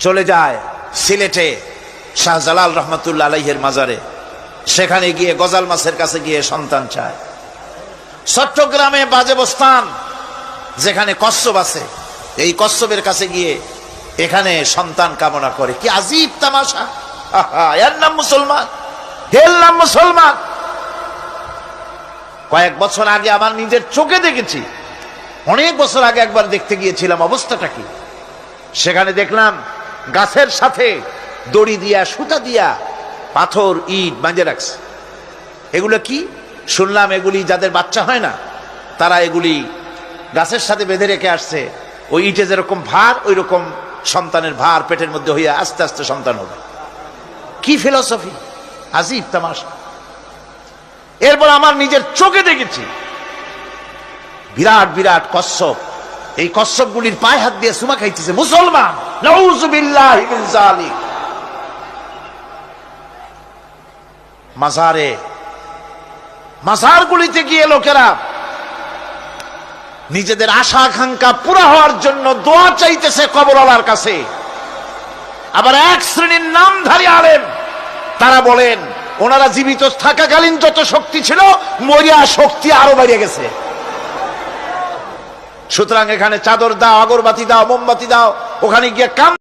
চলে যায় সিলেটে শাহজালাল রহমতুল্লাহ আলাইহির মাজারে। সেখানে গিয়ে গজাল মাছের কাছে গিয়ে সন্তান চায়। চট্টগ্রামে বাজেবস্তান যেখানে কচ্ছপ আছে, এই কচ্ছপের কাছে গিয়ে এখানে সন্তান কামনা করে। কি আজীব তামাশা! এর নাম মুসলমান, এর নাম মুসলমান। কয়েক বছর আগে আমার নিজের চোখে দেখেছি, অনেক বছর আগে একবার দেখতে গিয়েছিলাম। অবস্থাটা কি? সেখানে দেখলাম গাছের সাথে দড়ি দিয়া সুতা দিয়া পাথর ইট বাঁধে রাখছে। এগুলো কি শুনলাম, এগুলি যাদের বাচ্চা হয় না তারা এগুলি গাছের সাথে বেঁধে রেখে আসছে। ওই ইটে যেরকম ভার, ওই রকম সন্তানের ভার পেটের মধ্যে হইয়া আস্তে আস্তে সন্তান হবে। কি ফিলসফি! আজীব তামাশা। এরপর আমার নিজের চোখে দেখেছি বিরাট বিরাট কচ্ছপ। এই কচ্ছপগুলির পায়ে হাত দিয়ে সুমা খাইতেছে মুসলমান। নাউযুবিল্লাহি মিন যালিক। মাজারগুলিতে গিয়ে লোকেরা নিজেদের আশা আকাঙ্ক্ষা পুরা হওয়ার জন্য দোয়া চাইতেছে কবরওয়ালার কাছে। আবার এক শ্রেণীর নামধারী আলেম তারা বলেন ওনারা জীবিত থাকাকালীন যত শক্তি ছিল, মরিয়া শক্তি আরো বেড়ে গেছে। সুতরাং এখানে চাদর দাও, আগরবাতি দাও, মোমবাতি দাও, ওখানে গিয়ে কাম